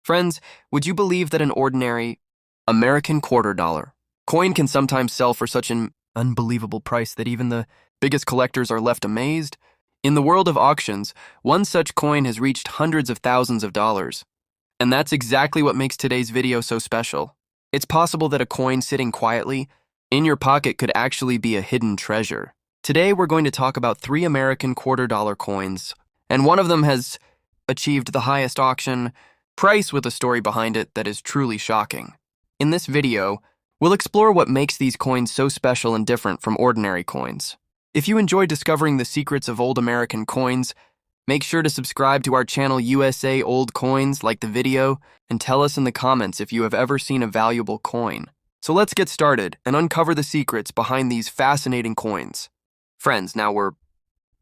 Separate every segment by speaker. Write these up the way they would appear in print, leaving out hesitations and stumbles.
Speaker 1: Friends, would you believe that an ordinary American quarter dollar coin can sometimes sell for such an unbelievable price that even the biggest collectors are left amazed? In the world of auctions, one such coin has reached hundreds of thousands of dollars. And that's exactly what makes today's video so special. It's possible that a coin sitting quietly in your pocket could actually be a hidden treasure. Today we're going to talk about 3 American quarter dollar coins, and one of them has achieved the highest auction price with a story behind it that is truly shocking. In this video, we'll explore what makes these coins so special and different from ordinary coins. If you enjoy discovering the secrets of old American coins, make sure to subscribe to our channel USA Old Coins, like the video, and tell us in the comments if you have ever seen a valuable coin. So let's get started and uncover the secrets behind these fascinating coins. Friends, now we're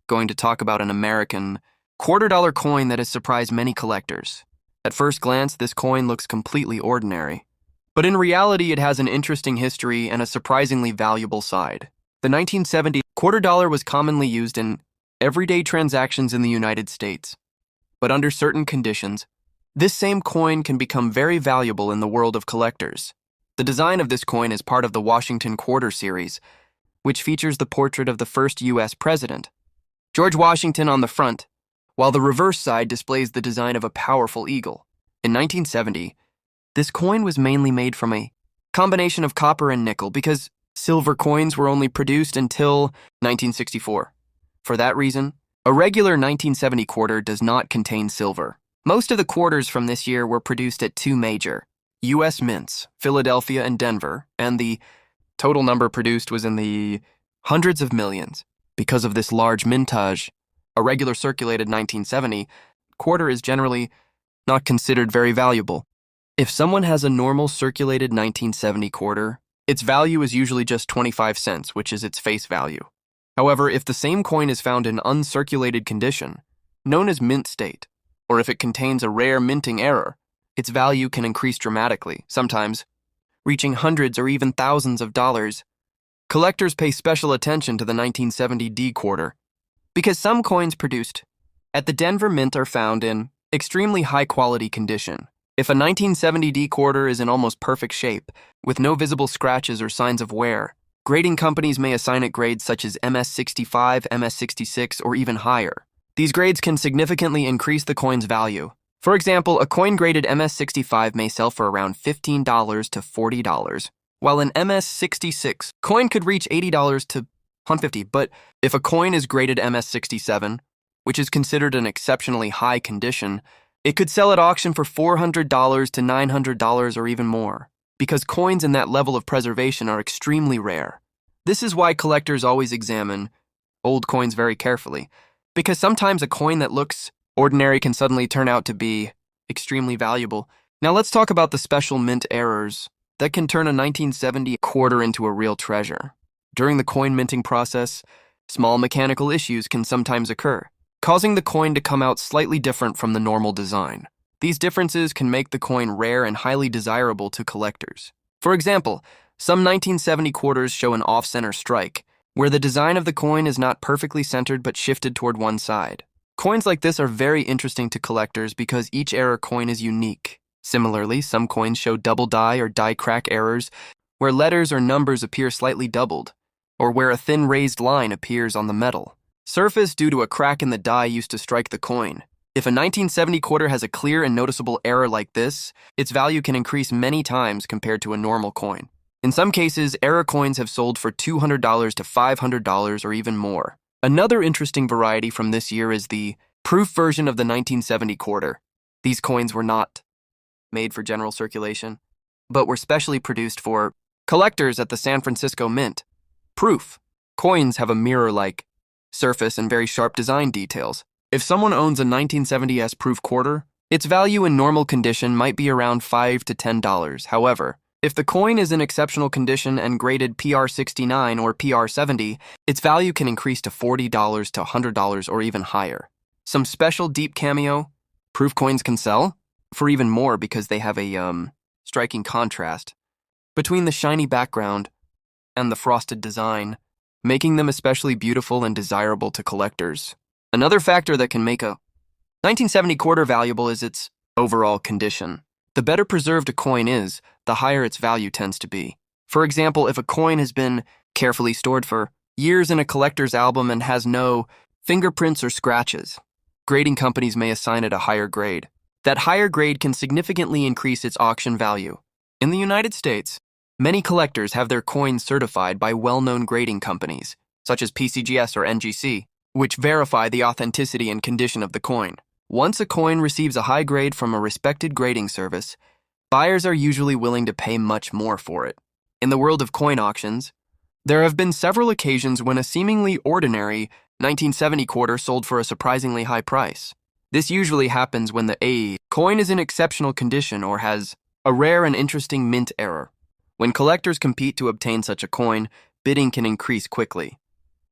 Speaker 1: going to talk about an American quarter dollar coin that has surprised many collectors. At first glance, this coin looks completely ordinary, but in reality it has an interesting history and a surprisingly valuable side. The 1970 quarter dollar was commonly used in everyday transactions in the United States, but under certain conditions, this same coin can become very valuable in the world of collectors. The design of this coin is part of the Washington Quarter series, which features the portrait of the first U.S. president, George Washington, on the front, while the reverse side displays the design of a powerful eagle. In 1970, this coin was mainly made from a combination of copper and nickel because silver coins were only produced until 1964. For that reason, a regular 1970 quarter does not contain silver. Most of the quarters from this year were produced at 2 major U.S. mints, Philadelphia and Denver, and the total number produced was in the hundreds of millions. Because of this large mintage, a regular circulated 1970 quarter is generally not considered very valuable. If someone has a normal circulated 1970 quarter, its value is usually just 25 cents, which is its face value. However, if the same coin is found in uncirculated condition, known as mint state, or if it contains a rare minting error, its value can increase dramatically, sometimes reaching hundreds or even thousands of dollars. Collectors pay special attention to the 1970 D quarter because some coins produced at the Denver Mint are found in extremely high-quality condition. If a 1970 D quarter is in almost perfect shape, with no visible scratches or signs of wear, grading companies may assign it grades such as MS65, MS66, or even higher. These grades can significantly increase the coin's value. For example, a coin graded MS65 may sell for around $15 to $40, while an MS66 coin could reach $80 to $150. But if a coin is graded MS67, which is considered an exceptionally high condition, it could sell at auction for $400 to $900 or even more, because coins in that level of preservation are extremely rare. This is why collectors always examine old coins very carefully, because sometimes a coin that looks ordinary can suddenly turn out to be extremely valuable. Now let's talk about the special mint errors that can turn a 1970 quarter into a real treasure. During the coin minting process, small mechanical issues can sometimes occur, causing the coin to come out slightly different from the normal design. These differences can make the coin rare and highly desirable to collectors. For example, some 1970 quarters show an off-center strike, where the design of the coin is not perfectly centered but shifted toward one side. Coins like this are very interesting to collectors because each error coin is unique. Similarly, some coins show double die or die crack errors, where letters or numbers appear slightly doubled, or where a thin raised line appears on the metal surface due to a crack in the die used to strike the coin. If a 1970 quarter has a clear and noticeable error like this, its value can increase many times compared to a normal coin. In some cases, error coins have sold for $200 to $500 or even more. Another interesting variety from this year is the proof version of the 1970 quarter. These coins were not made for general circulation, but were specially produced for collectors at the San Francisco Mint. Proof coins have a mirror-like surface and very sharp design details. If someone owns a 1970s proof quarter, its value in normal condition might be around $5 to $10. However, if the coin is in exceptional condition and graded PR69 or PR70, its value can increase to $40 to $100 or even higher. Some special deep cameo proof coins can sell for even more because they have a striking contrast between the shiny background and the frosted design, making them especially beautiful and desirable to collectors. Another factor that can make a 1970 quarter valuable is its overall condition. The better preserved a coin is, the higher its value tends to be. For example, if a coin has been carefully stored for years in a collector's album and has no fingerprints or scratches, grading companies may assign it a higher grade. That higher grade can significantly increase its auction value. In the United States, many collectors have their coins certified by well-known grading companies, such as PCGS or NGC, which verify the authenticity and condition of the coin. Once a coin receives a high grade from a respected grading service, buyers are usually willing to pay much more for it. In the world of coin auctions, there have been several occasions when a seemingly ordinary 1970 quarter sold for a surprisingly high price. This usually happens when the coin is in exceptional condition or has a rare and interesting mint error. When collectors compete to obtain such a coin, bidding can increase quickly.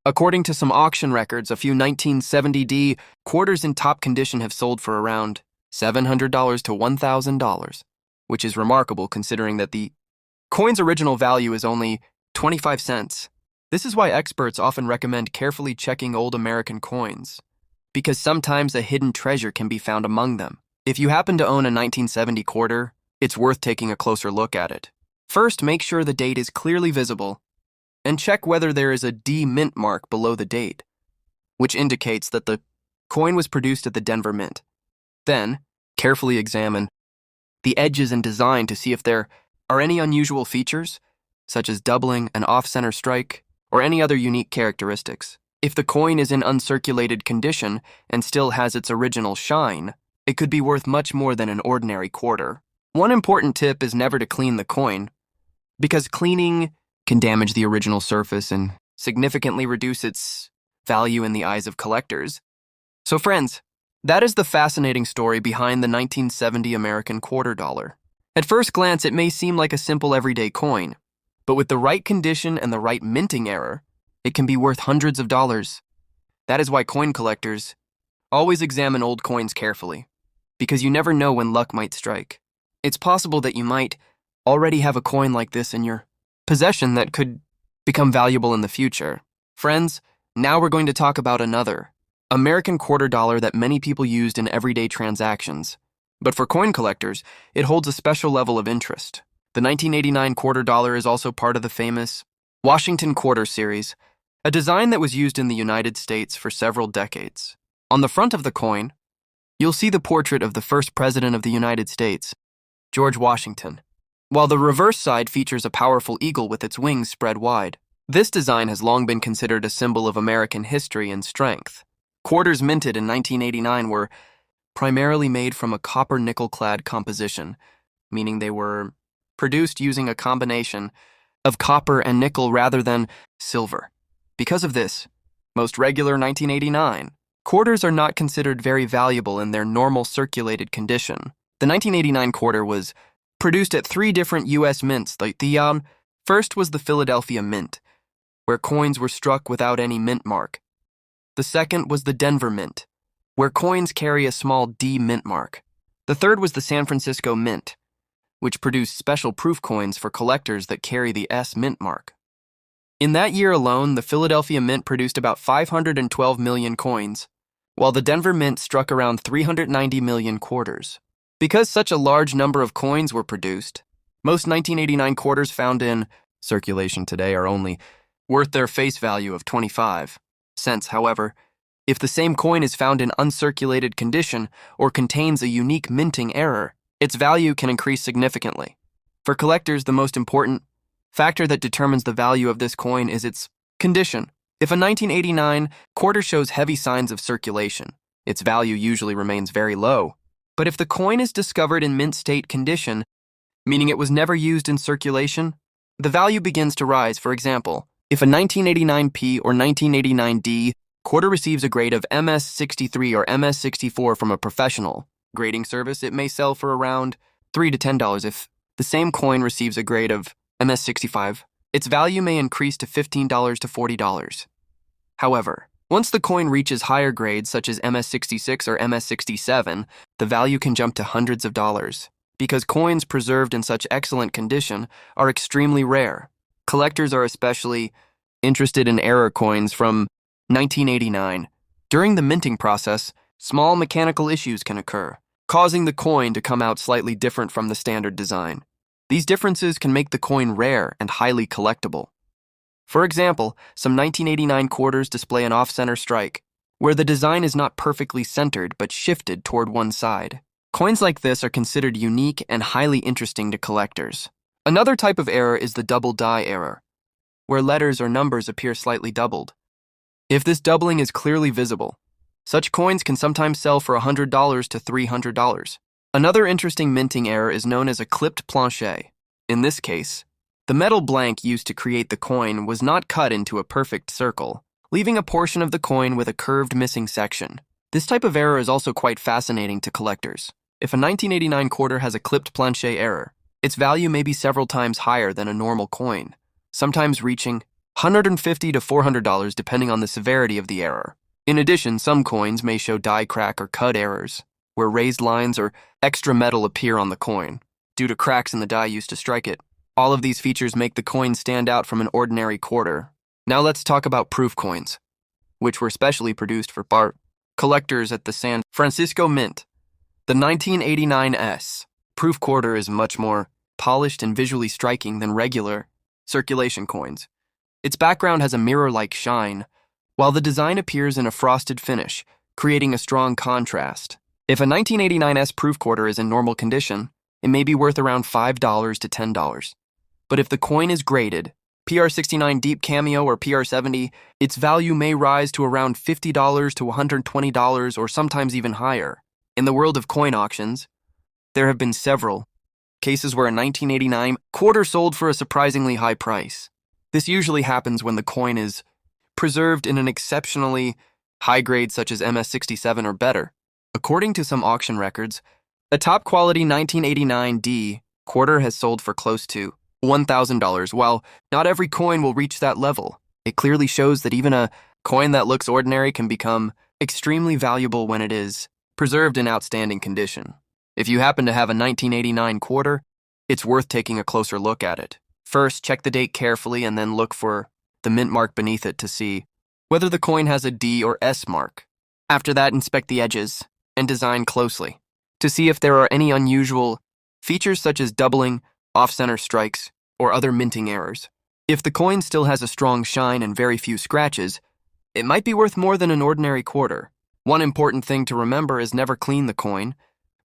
Speaker 1: According to some auction records, a few 1970D quarters in top condition have sold for around $700 to $1,000, which is remarkable considering that the coin's original value is only 25 cents. This is why experts often recommend carefully checking old American coins, because sometimes a hidden treasure can be found among them. If you happen to own a 1970 quarter, it's worth taking a closer look at it. First, make sure the date is clearly visible, and check whether there is a D mint mark below the date, which indicates that the coin was produced at the Denver Mint. Then, carefully examine the edges and design to see if there are any unusual features, such as doubling, an off-center strike, or any other unique characteristics. If the coin is in uncirculated condition and still has its original shine, it could be worth much more than an ordinary quarter. One important tip is never to clean the coin, because cleaning can damage the original surface and significantly reduce its value in the eyes of collectors. So friends, that is the fascinating story behind the 1970 American quarter dollar. At first glance, it may seem like a simple everyday coin, but with the right condition and the right minting error, it can be worth hundreds of dollars. That is why coin collectors always examine old coins carefully, because you never know when luck might strike. It's possible that you might already have a coin like this in your possession that could become valuable in the future. Friends, now we're going to talk about another American quarter dollar that many people used in everyday transactions. But for coin collectors, it holds a special level of interest. The 1989 quarter dollar is also part of the famous Washington quarter series, a design that was used in the United States for several decades. On the front of the coin, you'll see the portrait of the first president of the United States, George Washington, while the reverse side features a powerful eagle with its wings spread wide. This design has long been considered a symbol of American history and strength. Quarters minted in 1989 were primarily made from a copper nickel-clad composition, meaning they were produced using a combination of copper and nickel rather than silver. Because of this, most regular 1989 quarters are not considered very valuable in their normal circulated condition. The 1989 quarter was produced at 3 different U.S. mints. The first was the Philadelphia Mint, where coins were struck without any mint mark. The second was the Denver Mint, where coins carry a small D mint mark. The third was the San Francisco Mint, which produced special proof coins for collectors that carry the S mint mark. In that year alone, the Philadelphia Mint produced about 512 million coins, while the Denver Mint struck around 390 million quarters. Because such a large number of coins were produced, most 1989 quarters found in circulation today are only worth their face value of 25 cents. However, if the same coin is found in uncirculated condition or contains a unique minting error, its value can increase significantly. For collectors, the most important factor that determines the value of this coin is its condition. If a 1989 quarter shows heavy signs of circulation, its value usually remains very low. But if the coin is discovered in mint state condition, meaning it was never used in circulation, the value begins to rise. For example, if a 1989P or 1989D quarter receives a grade of MS63 or MS64 from a professional grading service, it may sell for around $3 to $10. If the same coin receives a grade of MS65, its value may increase to $15 to $40. However, once the coin reaches higher grades such as MS66 or MS67, the value can jump to hundreds of dollars. Because coins preserved in such excellent condition are extremely rare, collectors are especially interested in error coins from 1989. During the minting process, small mechanical issues can occur, causing the coin to come out slightly different from the standard design. These differences can make the coin rare and highly collectible. For example, some 1989 quarters display an off-center strike, where the design is not perfectly centered but shifted toward one side. Coins like this are considered unique and highly interesting to collectors. Another type of error is the double die error, where letters or numbers appear slightly doubled. If this doubling is clearly visible, such coins can sometimes sell for $100 to $300. Another interesting minting error is known as a clipped planche. In this case, the metal blank used to create the coin was not cut into a perfect circle, leaving a portion of the coin with a curved missing section. This type of error is also quite fascinating to collectors. If a 1989 quarter has a clipped planche error, its value may be several times higher than a normal coin, sometimes reaching $150 to $400 depending on the severity of the error. In addition, some coins may show die crack or cut errors, where raised lines or extra metal appear on the coin, due to cracks in the die used to strike it. All of these features make the coin stand out from an ordinary quarter. Now let's talk about proof coins, which were specially produced for art collectors at the San Francisco Mint. The 1989 proof quarter is much more polished and visually striking than regular circulation coins. Its background has a mirror-like shine, while the design appears in a frosted finish, creating a strong contrast. If a 1989 proof quarter is in normal condition, it may be worth around $5 to $10. But if the coin is graded, PR69 Deep Cameo or PR70, its value may rise to around $50 to $120 or sometimes even higher. In the world of coin auctions, there have been several cases where a 1989 quarter sold for a surprisingly high price. This usually happens when the coin is preserved in an exceptionally high grade such as MS67 or better. According to some auction records, a top-quality 1989 D quarter has sold for close to $1,000. While not every coin will reach that level, it clearly shows that even a coin that looks ordinary can become extremely valuable when it is preserved in outstanding condition. If you happen to have a 1989 quarter, it's worth taking a closer look at it. First, check the date carefully and then look for the mint mark beneath it to see whether the coin has a D or S mark. After that, inspect the edges and design closely to see if there are any unusual features such as doubling, off-center strikes, or other minting errors. If the coin still has a strong shine and very few scratches, it might be worth more than an ordinary quarter. One important thing to remember is never clean the coin,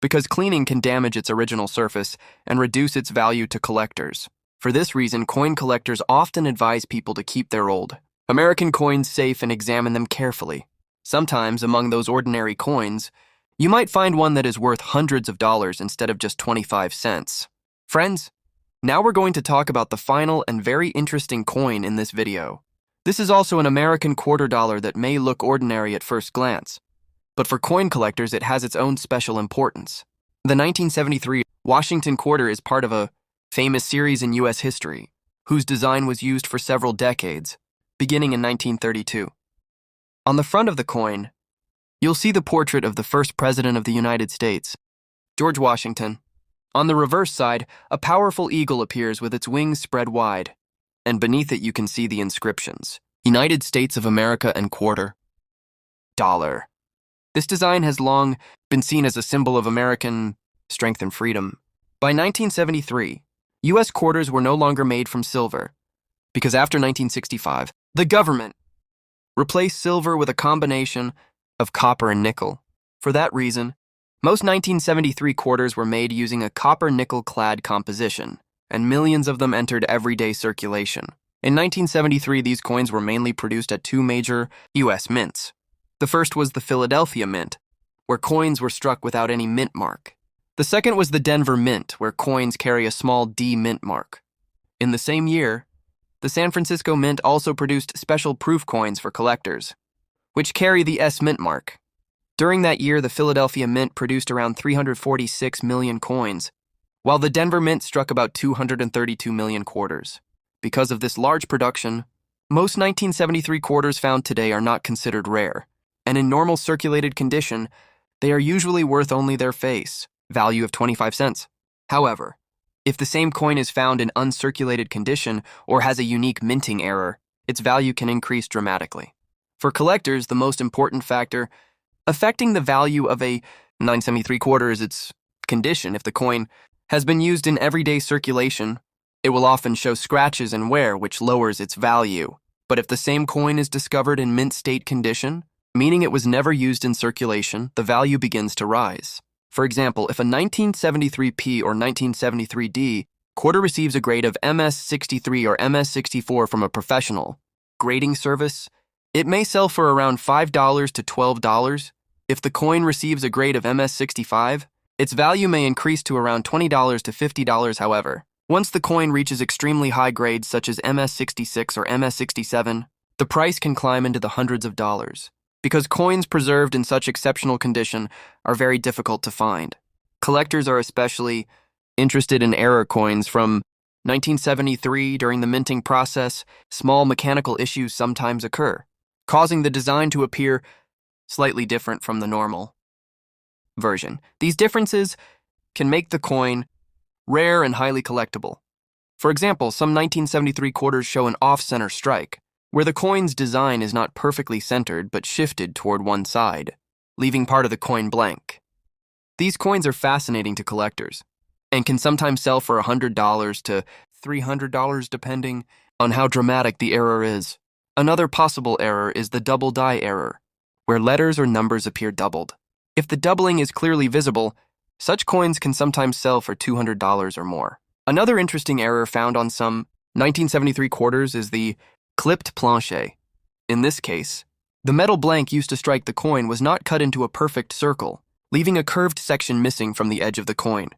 Speaker 1: because cleaning can damage its original surface and reduce its value to collectors. For this reason, coin collectors often advise people to keep their old American coins safe and examine them carefully. Sometimes, among those ordinary coins, you might find one that is worth hundreds of dollars instead of just 25 cents. Friends, now we're going to talk about the final and very interesting coin in this video. This is also an American quarter dollar that may look ordinary at first glance, but for coin collectors it has its own special importance. The 1973 Washington quarter is part of a famous series in U.S. history, whose design was used for several decades, beginning in 1932. On the front of the coin, you'll see the portrait of the first president of the United States, George Washington. On the reverse side, a powerful eagle appears with its wings spread wide, and beneath it you can see the inscriptions, United States of America and quarter dollar. This design has long been seen as a symbol of American strength and freedom. By 1973, U.S. quarters were no longer made from silver, because after 1965, the government replaced silver with a combination of copper and nickel. For that reason, most 1973 quarters were made using a copper-nickel-clad composition, and millions of them entered everyday circulation. In 1973, these coins were mainly produced at two major U.S. mints. The first was the Philadelphia Mint, where coins were struck without any mint mark. The second was the Denver Mint, where coins carry a small D mint mark. In the same year, the San Francisco Mint also produced special proof coins for collectors, which carry the S mint mark. During that year, the Philadelphia Mint produced around 346 million coins, while the Denver Mint struck about 232 million quarters. Because of this large production, most 1973 quarters found today are not considered rare, and in normal circulated condition, they are usually worth only their face, value of 25 cents. However, if the same coin is found in uncirculated condition or has a unique minting error, its value can increase dramatically. For collectors, the most important factor affecting the value of a 973 quarters, its condition. If the coin has been used in everyday circulation, it will often show scratches and wear, which lowers its value. But if the same coin is discovered in mint state condition, meaning it was never used in circulation, the value begins to rise. For example, if a 1973P or 1973D quarter receives a grade of MS63 or MS64 from a professional grading service, it may sell for around $5 to $12. If the coin receives a grade of MS65, its value may increase to around $20 to $50. However, once the coin reaches extremely high grades such as MS66 or MS67, the price can climb into the hundreds of dollars. Because coins preserved in such exceptional condition are very difficult to find. Collectors are especially interested in error coins from 1973. During the minting process, small mechanical issues sometimes occur, causing the design to appear slightly different from the normal version. These differences can make the coin rare and highly collectible. For example, some 1973 quarters show an off-center strike, where the coin's design is not perfectly centered but shifted toward one side, leaving part of the coin blank. These coins are fascinating to collectors and can sometimes sell for $100 to $300 depending on how dramatic the error is. Another possible error is the double die error, where letters or numbers appear doubled. If the doubling is clearly visible, such coins can sometimes sell for $200 or more. Another interesting error found on some 1973 quarters is the clipped planche. In this case, the metal blank used to strike the coin was not cut into a perfect circle, leaving a curved section missing from the edge of the coin.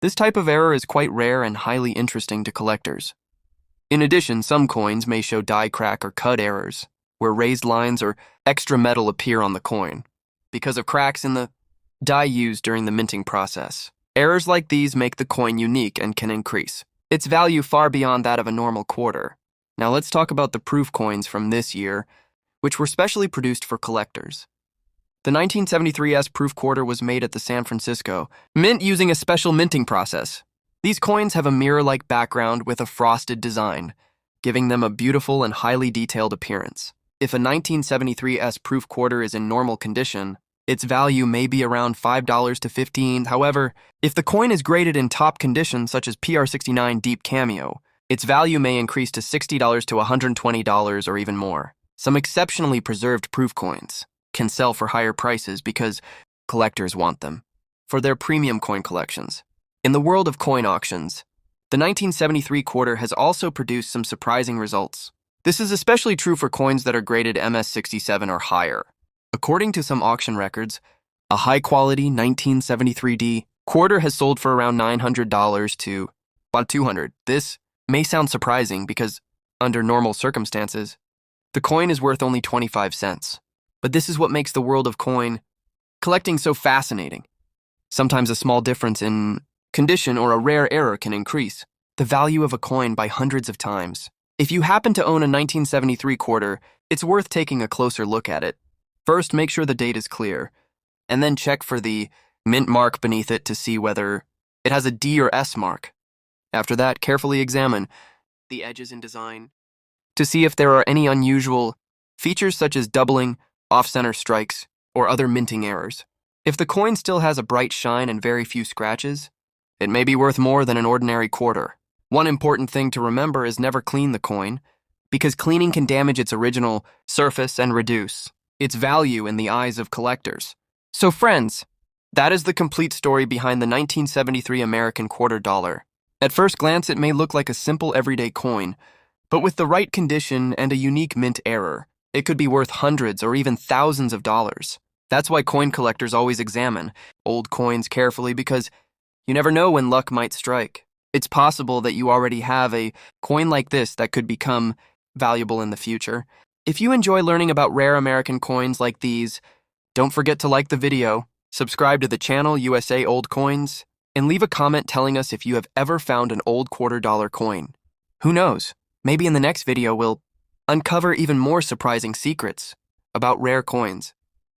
Speaker 1: This type of error is quite rare and highly interesting to collectors. In addition, some coins may show die crack or cut errors, where raised lines or extra metal appear on the coin because of cracks in the die used during the minting process. Errors like these make the coin unique and can increase its value far beyond that of a normal quarter. Now let's talk about the proof coins from this year, which were specially produced for collectors. The 1973S proof quarter was made at the San Francisco Mint using a special minting process. These coins have a mirror-like background with a frosted design, giving them a beautiful and highly detailed appearance. If a 1973S proof quarter is in normal condition, its value may be around $5 to $15. However, if the coin is graded in top condition, such as PR69 Deep Cameo, its value may increase to $60 to $120 or even more. Some exceptionally preserved proof coins can sell for higher prices because collectors want them for their premium coin collections. In the world of coin auctions, the 1973 quarter has also produced some surprising results. This is especially true for coins that are graded MS67 or higher. According to some auction records, a high-quality 1973D quarter has sold for around $900 to about $200. This may sound surprising because, under normal circumstances, the coin is worth only 25 cents. But this is what makes the world of coin collecting so fascinating. Sometimes a small difference in condition or a rare error can increase the value of a coin by hundreds of times. If you happen to own a 1973 quarter, it's worth taking a closer look at it. First, make sure the date is clear, and then check for the mint mark beneath it to see whether it has a D or S mark. After that, carefully examine the edges and design to see if there are any unusual features such as doubling, off-center strikes, or other minting errors. If the coin still has a bright shine and very few scratches, it may be worth more than an ordinary quarter. One important thing to remember is never clean the coin, because cleaning can damage its original surface and reduce its value in the eyes of collectors. So friends, that is the complete story behind the 1973 American quarter dollar. At first glance, it may look like a simple everyday coin, but with the right condition and a unique mint error, it could be worth hundreds or even thousands of dollars. That's why coin collectors always examine old coins carefully, because you never know when luck might strike. It's possible that you already have a coin like this that could become valuable in the future. If you enjoy learning about rare American coins like these, don't forget to like the video, subscribe to the channel USA Old Coins, and leave a comment telling us if you have ever found an old quarter dollar coin. Who knows? Maybe in the next video we'll uncover even more surprising secrets about rare coins.